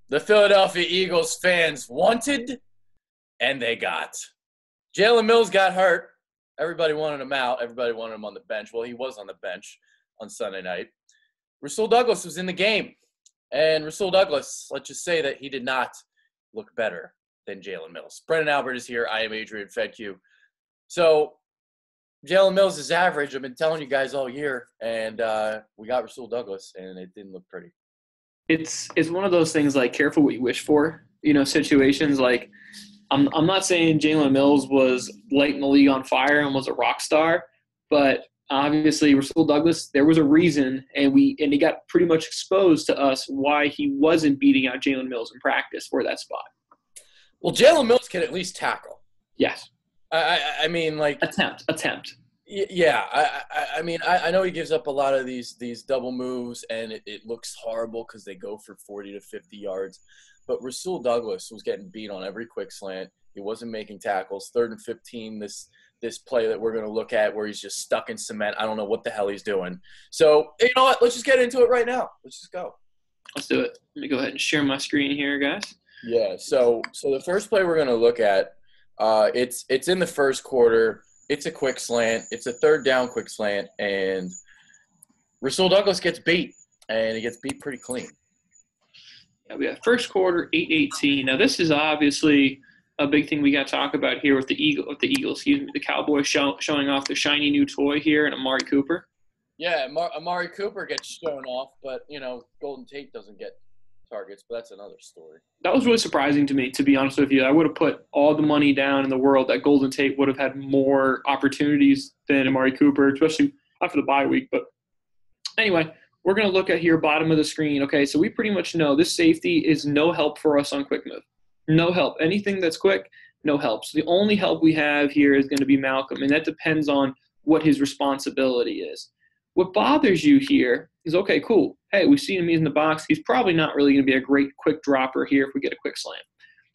the Philadelphia Eagles fans wanted and they got. Jalen Mills got hurt. Everybody wanted him out. Everybody wanted him on the bench. Well, he was on the bench on Sunday night. Rasul Douglas was in the game. And Rasul Douglas, let's just say that he did not look better than Jalen Mills. Brendan Albert is here. I am Adrian Fedque. So Jalen Mills is average. I've been telling you guys all year. And we got Rasul Douglas, and it didn't look pretty. It's one of those things like careful what you wish for, situations like I'm not saying Jalen Mills was lighting the league on fire and was a rock star, but obviously Rasul Douglas, there was a reason and he got pretty much exposed to us why he wasn't beating out Jalen Mills in practice for that spot. Well, Jalen Mills can at least tackle. Yes. I mean, like attempt. Yeah, I mean, I know he gives up a lot of these double moves, and it looks horrible because they go for 40 to 50 yards. But Rasul Douglas was getting beat on every quick slant. He wasn't making tackles. 3rd and 15, this play that we're going to look at where he's just stuck in cement. I don't know what the hell he's doing. So, you know what? Let's just get into it right now. Let's just go. Let's do it. Let me go ahead and share my screen here, guys. Yeah, so the first play we're going to look at, it's in the first quarter. It's a quick slant. It's a 3rd down quick slant, and Rasul Douglas gets beat, and he gets beat pretty clean. Yeah, we have first quarter, 8:18. Now, this is obviously a big thing we got to talk about here with the Eagles. The Cowboys showing off their shiny new toy here, and Amari Cooper. Yeah, Amari Cooper gets shown off, but Golden Tate doesn't get targets, but that's another story. That was really surprising to me, to be honest with you. I would have put all the money down in the world that Golden Tate would have had more opportunities than Amari Cooper, especially after the bye week. But anyway, we're going to look at here, bottom of the screen. Okay, so we pretty much know this safety is no help for us on quick move. No help. Anything that's quick, no help. So the only help we have here is going to be Malcolm, and that depends on what his responsibility is. What bothers you here is, okay, cool. Hey, we've seen him in the box. He's probably not really going to be a great quick dropper here if we get a quick slam.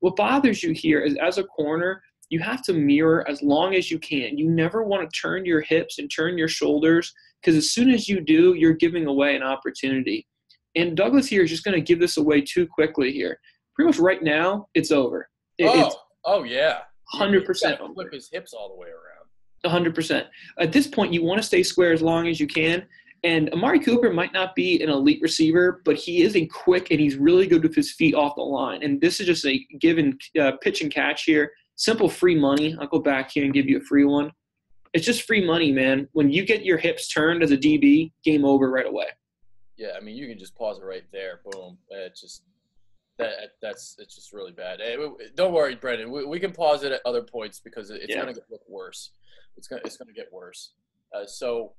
What bothers you here is, as a corner, you have to mirror as long as you can. You never want to turn your hips and turn your shoulders, because as soon as you do, you're giving away an opportunity. And Douglas here is just going to give this away too quickly here. Pretty much right now, it's over. Yeah. 100% over. Flip his hips all the way around. 100%. At this point, you want to stay square as long as you can. And Amari Cooper might not be an elite receiver, but he is a quick, and he's really good with his feet off the line. And this is just a given pitch and catch here. Simple free money. I'll go back here and give you a free one. It's just free money, man. When you get your hips turned as a DB, game over right away. Yeah, I mean, you can just pause it right there. Boom. It's just it's just really bad. Hey, don't worry, Brendan. We can pause it at other points because it's going to look worse. It's going to get worse. So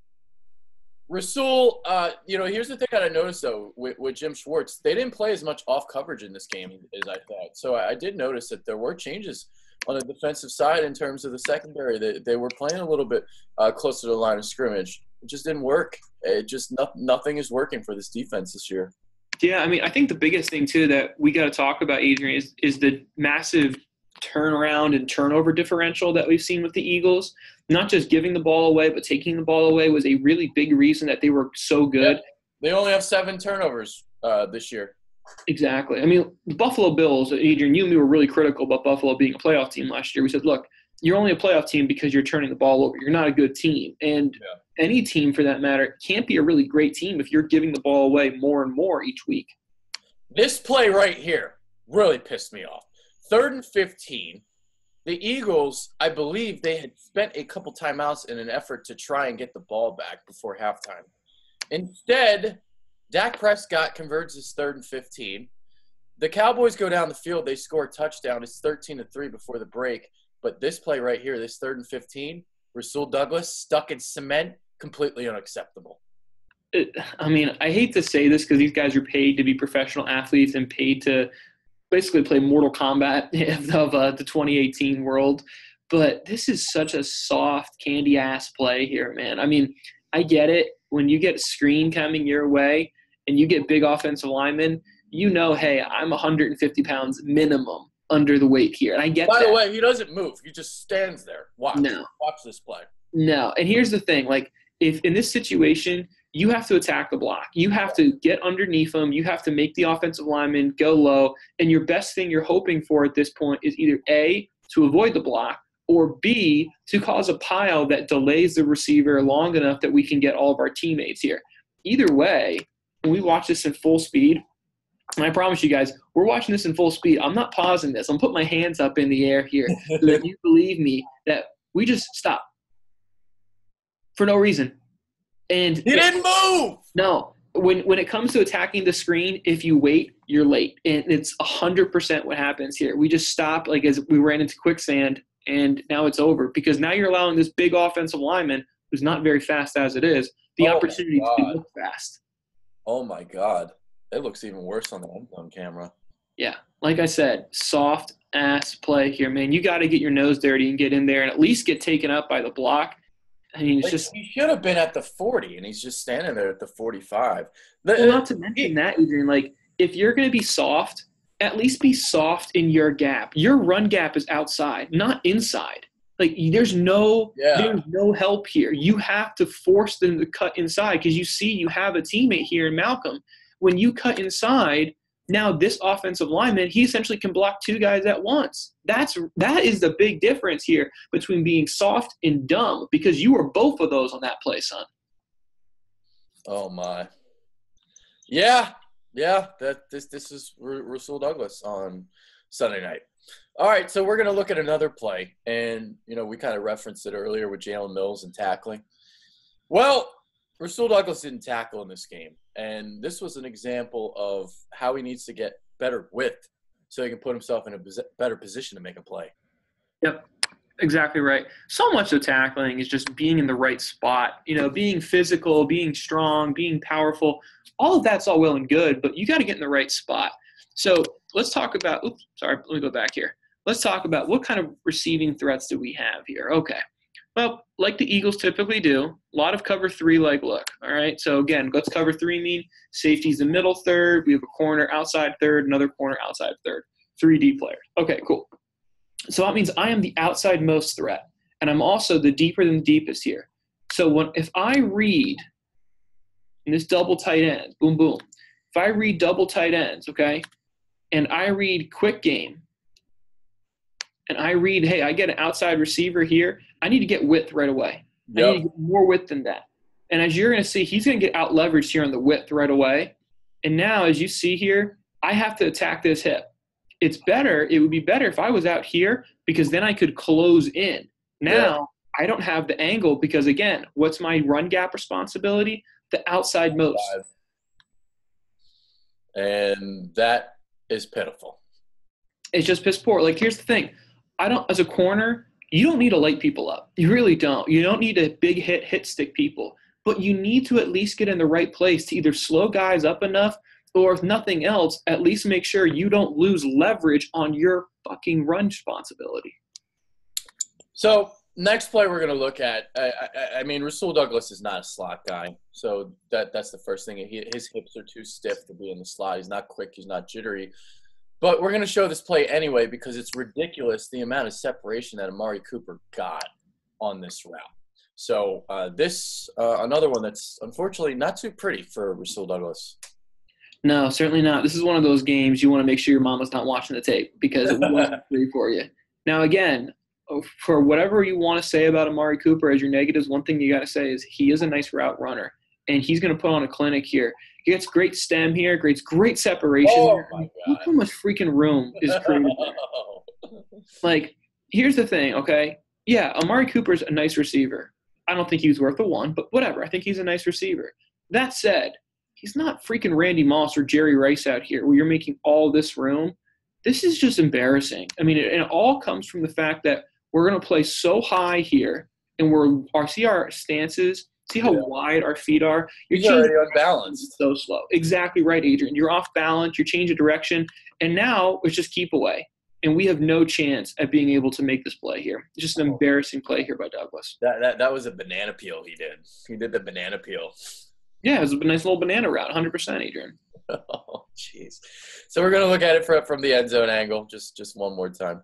Rasul, here's the thing that I noticed, though, with Jim Schwartz. They didn't play as much off coverage in this game as I thought. So I did notice that there were changes on the defensive side in terms of the secondary. They were playing a little bit closer to the line of scrimmage. It just didn't work. Nothing is working for this defense this year. Yeah, I mean, I think the biggest thing, too, that we got to talk about, Adrian, is the massive turnaround and turnover differential that we've seen with the Eagles. Not just giving the ball away, but taking the ball away was a really big reason that they were so good. Yeah, they only have 7 turnovers this year. Exactly. I mean, the Buffalo Bills, Adrian, you and me were really critical about Buffalo being a playoff team last year. We said, look, you're only a playoff team because you're turning the ball over. You're not a good team. And any team, for that matter, can't be a really great team if you're giving the ball away more and more each week. This play right here really pissed me off. 3rd and 15. The Eagles, I believe they had spent a couple timeouts in an effort to try and get the ball back before halftime. Instead, Dak Prescott converts his 3rd and 15. The Cowboys go down the field. They score a touchdown. It's 13-3 before the break. But this play right here, this 3rd and 15, Rasul Douglas stuck in cement, completely unacceptable. I mean, I hate to say this because these guys are paid to be professional athletes and paid to basically play Mortal Kombat of the 2018 world. But this is such a soft, candy-ass play here, man. I mean, I get it. When you get a screen coming your way and you get big offensive linemen, hey, I'm 150 pounds minimum under the weight here. And I get that. By the way, he doesn't move. He just stands there. Watch. No. Watch this play. No. And here's the thing. Like, if in this situation you have to attack the block. You have to get underneath them. You have to make the offensive lineman go low. And your best thing you're hoping for at this point is either A, to avoid the block, or B, to cause a pile that delays the receiver long enough that we can get all of our teammates here. Either way, when we watch this in full speed, and I promise you guys, we're watching this in full speed. I'm not pausing this. I'm putting my hands up in the air here so that you believe me that we just stop for no reason. And he didn't move. No. When it comes to attacking the screen, if you wait, you're late. And it's 100% what happens here. We just stopped like as we ran into quicksand, and now it's over because now you're allowing this big offensive lineman, who's not very fast as it is, the opportunity to look fast. Oh, my God. It looks even worse on the end zone camera. Yeah. Like I said, soft-ass play here, man. You got to get your nose dirty and get in there and at least get taken up by the block. I mean, it's just – he should have been at the 40, and he's just standing there at the 45. Well, not to mention that, Adrian, like, if you're going to be soft, at least be soft in your gap. Your run gap is outside, not inside. Like, there's no help here. You have to force them to cut inside because you see you have a teammate here in Malcolm. When you cut inside, now this offensive lineman, he essentially can block two guys at once. That is the big difference here between being soft and dumb because you were both of those on that play, son. Oh, my. Yeah. This is Rasul Douglas on Sunday night. All right, so we're going to look at another play. And, we kind of referenced it earlier with Jalen Mills and tackling. Well, Rasul Douglas didn't tackle in this game. And this was an example of how he needs to get better width so he can put himself in a better position to make a play. Yep, exactly right. So much of tackling is just being in the right spot, being physical, being strong, being powerful. All of that's all well and good, but you got to get in the right spot. So let's talk about – let me go back here. Let's talk about what kind of receiving threats do we have here. Okay. Well, like the Eagles typically do, a lot of cover three like look, all right? So, again, what's cover three mean? Safety's the middle third. We have a corner outside third, another corner outside third. 3 D players. Okay, cool. So that means I am the outside most threat, and I'm also the deeper than the deepest here. So if I read in this double tight end, boom, boom, if I read double tight ends, okay, and I read quick game, and I read, hey, I get an outside receiver here, I need to get width right away. Yep. I need to get more width than that. And as you're going to see, he's going to get out leveraged here on the width right away. And now, as you see here, I have to attack this hip. It would be better if I was out here because then I could close in. Now, I don't have the angle because, again, what's my run gap responsibility? The outside most. And that is pitiful. It's just piss poor. Like, here's the thing. As a corner, you don't need to light people up. You really don't. You don't need to big hit stick people. But you need to at least get in the right place to either slow guys up enough or, if nothing else, at least make sure you don't lose leverage on your fucking run responsibility. So, next play we're going to look at, I mean, Rasul Douglas is not a slot guy. So, that's the first thing. His hips are too stiff to be in the slot. He's not quick. He's not jittery. But we're going to show this play anyway because it's ridiculous the amount of separation that Amari Cooper got on this route. So another one that's unfortunately not too pretty for Rasul Douglas. No, certainly not. This is one of those games you want to make sure your mama's not watching the tape because it wasn't pretty for you. Now, again, for whatever you want to say about Amari Cooper as your negatives, one thing you got to say is he is a nice route runner, and he's going to put on a clinic here. He gets great stem here, great separation. Oh, my God. Look how much freaking room is created there. Like, here's the thing, okay? Yeah, Amari Cooper's a nice receiver. I don't think he's worth a 1, but whatever. I think he's a nice receiver. That said, he's not freaking Randy Moss or Jerry Rice out here where you're making all this room. This is just embarrassing. I mean, it all comes from the fact that we're going to play so high here, and see our stances. See how wide our feet are? You're already unbalanced. So slow. Exactly right, Adrian. You're off balance. You're changing direction. And now it's just keep away. And we have no chance at being able to make this play here. It's just an embarrassing play here by Douglas. That was a banana peel he did. He did the banana peel. Yeah, it was a nice little banana route, 100%, Adrian. Oh, jeez. So we're going to look at it from the end zone angle just one more time.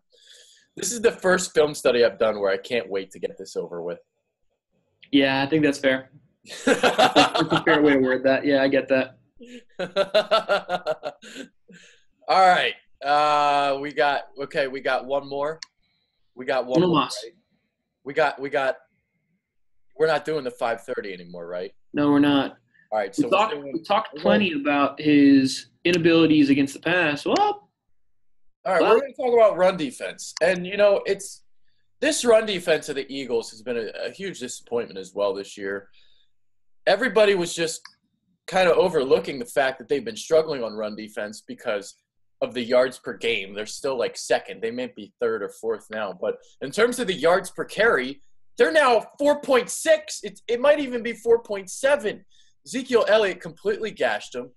This is the first film study I've done where I can't wait to get this over with. Yeah, I think that's fair. That's a fair way to word that. Yeah, I get that. All right. We got one more. We got one One more, loss. right? We're not doing the 5:30 anymore, right? No, we're not. All right, We so talked plenty about his inabilities against the pass. Well, all right, we're going to talk about run defense. And, this run defense of the Eagles has been a huge disappointment as well this year. Everybody was just kind of overlooking the fact that they've been struggling on run defense because of the yards per game. They're still like second. They may be third or fourth now. But in terms of the yards per carry, they're now 4.6. It might even be 4.7. Ezekiel Elliott completely gashed them.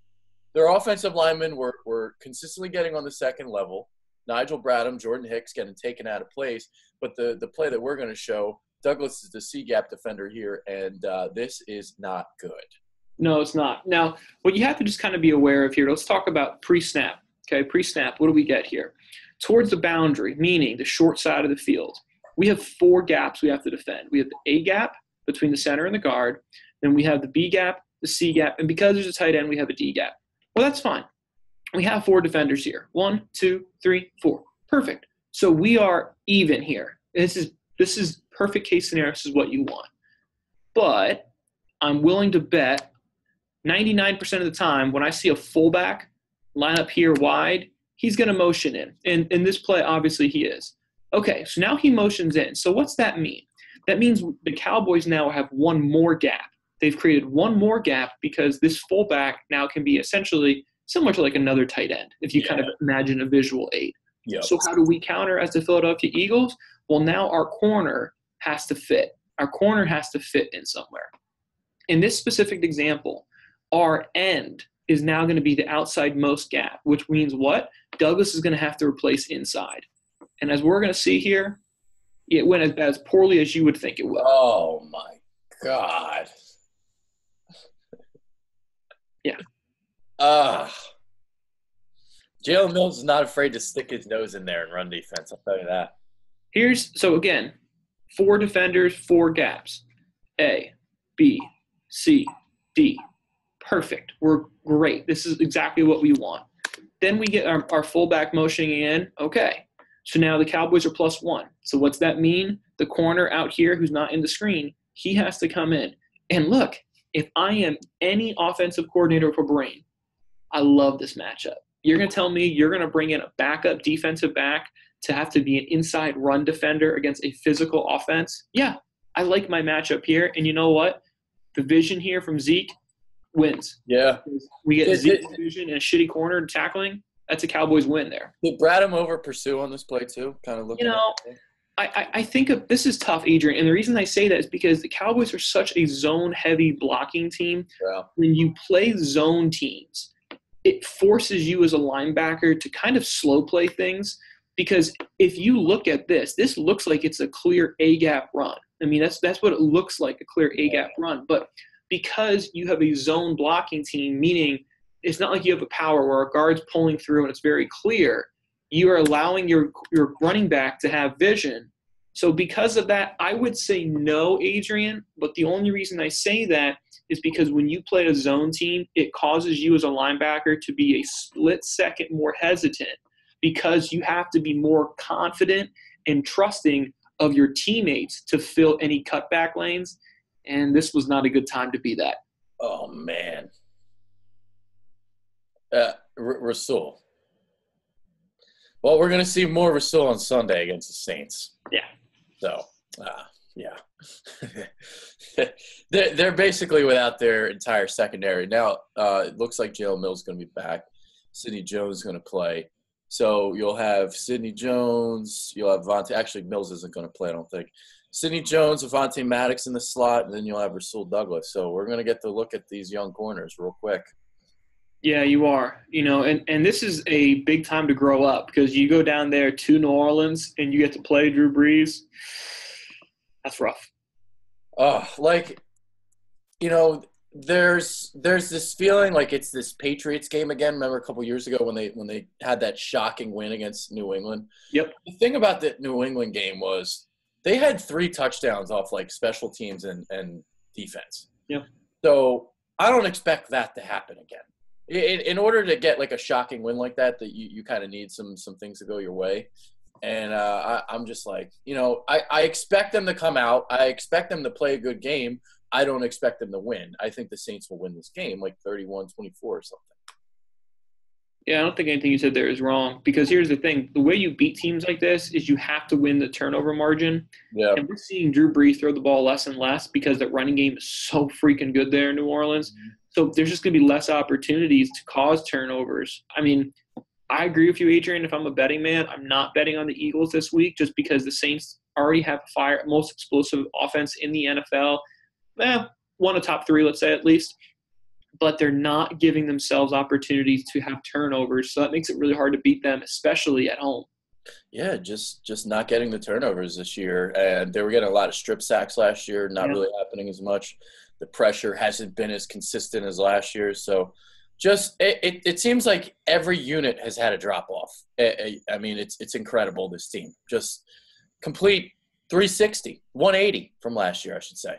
Their offensive linemen were consistently getting on the second level. Nigel Bradham, Jordan Hicks getting taken out of place. But the play that we're going to show, Douglas is the C-gap defender here, and this is not good. No, it's not. Now, what you have to just kind of be aware of here, let's talk about pre-snap. Okay, pre-snap, what do we get here? Towards the boundary, meaning the short side of the field, we have 4 gaps we have to defend. We have the A gap between the center and the guard. Then we have the B gap, the C gap, and because there's a tight end, we have a D gap. Well, that's fine. We have 4 defenders here. 1, 2, 3, 4. Perfect. So we are even here. This is perfect case scenario. This is what you want. But I'm willing to bet 99% of the time when I see a fullback line up here wide, he's going to motion in. And in this play, obviously he is. Okay, so now he motions in. So what's that mean? That means the Cowboys now have one more gap. They've created one more gap because this fullback now can be essentially similar to like another tight end, if you kind of imagine a visual aid. Yep. So how do we counter as the Philadelphia Eagles? Well, now our corner has to fit. Our corner has to fit in somewhere. In this specific example, our end is now going to be the outside most gap, which means what? Douglas is going to have to replace inside. And as we're going to see here, it went as poorly as you would think it will. Oh, my God. Yeah. Jalen Mills is not afraid to stick his nose in there and run defense. I'll tell you that. So again, 4 defenders, 4 gaps. A, B, C, D. Perfect. We're great. This is exactly what we want. Then we get our fullback motioning in. Okay. So now the Cowboys are +1. So what's that mean? The corner out here who's not in the screen, he has to come in. And look, if I am any offensive coordinator for Brain, I love this matchup. You're going to tell me you're going to bring in a backup defensive back to have to be an inside run defender against a physical offense? Yeah, I like my matchup here. And you know what? The vision here from Zeke wins. Yeah. We get Zeke's vision and a shitty corner tackling. That's a Cowboys win there. Did Bradham over pursue on this play too? Kind of looking I think this is tough, Adrian. And the reason I say that is because the Cowboys are such a zone-heavy blocking team. Yeah. When you play zone teams, it forces you as a linebacker to kind of slow play things, because if you look at this looks like it's a clear A-gap run. I mean, that's what it looks like, a clear A-gap run. But because you have a zone blocking team, meaning it's not like you have a power where a guard's pulling through and it's very clear, you are allowing your running back to have vision. So because of that, I would say no, Adrian. But the only reason I say that is because when you play a zone team, it causes you as a linebacker to be a split second more hesitant, because you have to be more confident and trusting of your teammates to fill any cutback lanes. And this was not a good time to be that. Oh, man. Rasul. Well, we're going to see more Rasul on Sunday against the Saints. Yeah. So, yeah. they're basically without their entire secondary. Now, it looks like Jalen Mills is going to be back. Sidney Jones is going to play. So you'll have Sidney Jones. You'll have Vontae. Actually, Mills isn't going to play, I don't think. Sidney Jones, Avonte Maddox in the slot, and then you'll have Rasul Douglas. So we're going to get to look at these young corners real quick. Yeah, you are. And this is a big time to grow up, because you go down there to New Orleans and you get to play Drew Brees. That's rough. There's this feeling like it's this Patriots game again. Remember a couple years ago when they had that shocking win against New England? Yep. The thing about the New England game was they had 3 touchdowns off like special teams and defense. Yeah. So I don't expect that to happen again. In order to get like a shocking win like that you kind of need some things to go your way. And I'm just like, I expect them to come out. I expect them to play a good game. I don't expect them to win. I think the Saints will win this game like 31-24 or something. Yeah, I don't think anything you said there is wrong, because here's the thing. The way you beat teams like this is you have to win the turnover margin. Yeah. And we're seeing Drew Brees throw the ball less and less because that running game is so freaking good there in New Orleans. So there's just going to be less opportunities to cause turnovers. I mean, I agree with you, Adrian. If I'm a betting man, I'm not betting on the Eagles this week just because the Saints already have the most explosive offense in the NFL. One of top three, let's say at least. But they're not giving themselves opportunities to have turnovers. So that makes it really hard to beat them, especially at home. Yeah, just not getting the turnovers this year. And they were getting a lot of strip sacks last year, not really happening as much. The pressure hasn't been as consistent as last year. So just it seems like every unit has had a drop off. I mean, it's incredible, this team. Just complete 360, 180 from last year, I should say.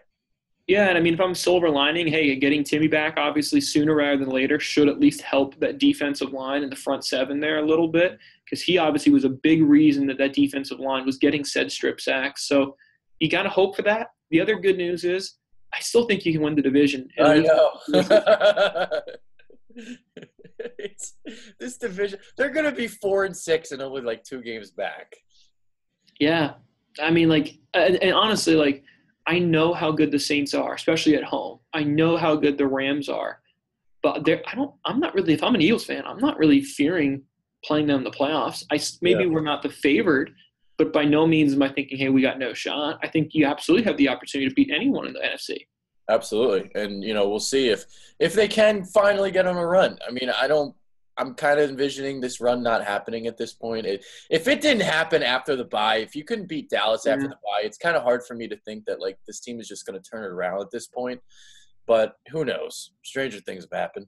Yeah, and I mean, if I'm silver lining, hey, getting Timmy back obviously sooner rather than later should at least help that defensive line and the front seven there a little bit, because he obviously was a big reason that defensive line was getting said strip sacks. So you got to hope for that. The other good news is I still think you can win the division. I know. This division, they're going to be 4-6 and only like 2 games back. Yeah. I mean, and honestly, I know how good the Saints are, especially at home. I know how good the Rams are. But I'm not really – if I'm an Eagles fan, I'm not really fearing playing them in the playoffs. Maybe we're not the favored, but by no means am I thinking, hey, we got no shot. I think you absolutely have the opportunity to beat anyone in the NFC. Absolutely. And, we'll see if they can finally get on a run. I mean, I'm kind of envisioning this run not happening at this point. If it didn't happen after the bye, if you couldn't beat Dallas after the bye, it's kind of hard for me to think that, this team is just going to turn it around at this point. But who knows? Stranger things have happened.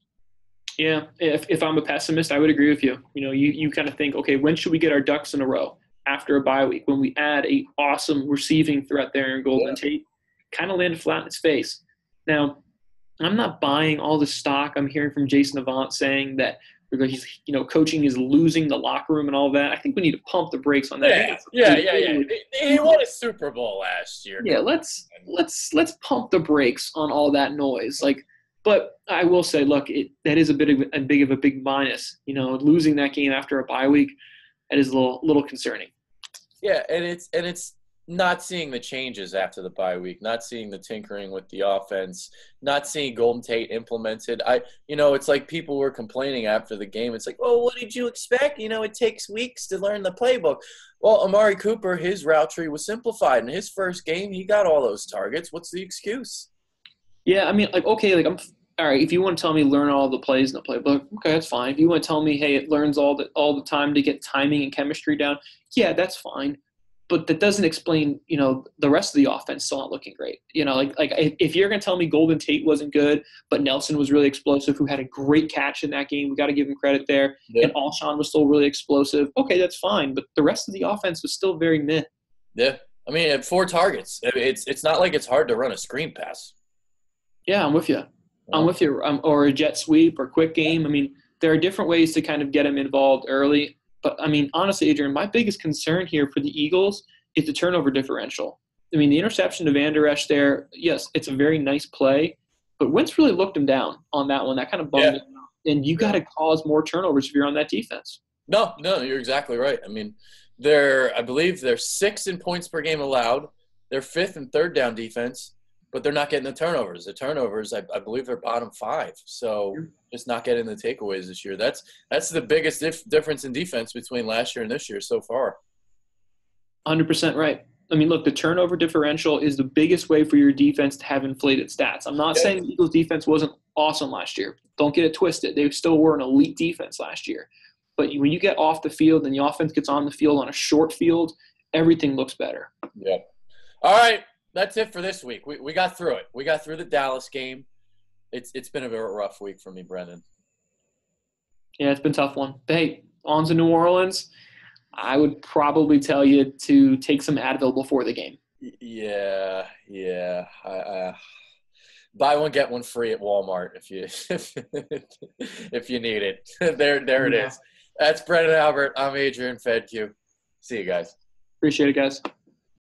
Yeah, if I'm a pessimist, I would agree with you. You kind of think, okay, when should we get our ducks in a row after a bye week? When we add a awesome receiving threat there in Golden Tate, kind of landed flat in its face. Now, I'm not buying all the stock I'm hearing from Jason Avant saying that he's, coaching is losing the locker room and all that. I think we need to pump the brakes on that. Yeah. He won a Super Bowl last year. Yeah, let's pump the brakes on all that noise. But I will say, look, that is a big minus. Losing that game after a bye week, that is a little concerning. Yeah, and it's not seeing the changes after the bye week, not seeing the tinkering with the offense, not seeing Golden Tate implemented. It's like people were complaining after the game. It's like, oh, what did you expect? It takes weeks to learn the playbook. Well, Amari Cooper, his route tree was simplified. In his first game, he got all those targets. What's the excuse? Yeah, I mean, I'm all right. If you want to tell me learn all the plays in the playbook, okay, that's fine. If you want to tell me, hey, it learns all the time to get timing and chemistry down, yeah, that's fine. But that doesn't explain, the rest of the offense still not looking great. If you're going to tell me Golden Tate wasn't good, but Nelson was really explosive, who had a great catch in that game, we got to give him credit there. Yeah. And Alshon was still really explosive. Okay, that's fine. But the rest of the offense was still very meh. Yeah. I mean, at 4 targets, it's not like it's hard to run a screen pass. Yeah, I'm with you. Or a jet sweep or quick game. I mean, there are different ways to kind of get him involved early. But, I mean, honestly, Adrian, my biggest concern here for the Eagles is the turnover differential. I mean, the interception to Van Der Esch there, yes, it's a very nice play. But Wentz really looked him down on that one. That kind of bummed him out. And you got to cause more turnovers if you're on that defense. No, you're exactly right. I mean, I believe they're 6th in points per game allowed. They're 5th in third down defense. But they're not getting the turnovers. The turnovers, I believe, they're bottom 5. So just not getting the takeaways this year. That's the biggest difference in defense between last year and this year so far. 100% right. I mean, look, the turnover differential is the biggest way for your defense to have inflated stats. I'm not saying the Eagles' defense wasn't awesome last year. Don't get it twisted. They still were an elite defense last year. But when you get off the field and the offense gets on the field on a short field, everything looks better. Yeah. All right. That's it for this week. We got through it. We got through the Dallas game. It's been a very rough week for me, Brendan. Yeah, it's been a tough one. But hey, on to New Orleans. I would probably tell you to take some Advil before the game. Yeah. Buy one, get one free at Walmart if you if you need it. There it is. That's Brendan Albert. I'm Adrian Fedke. See you guys. Appreciate it, guys.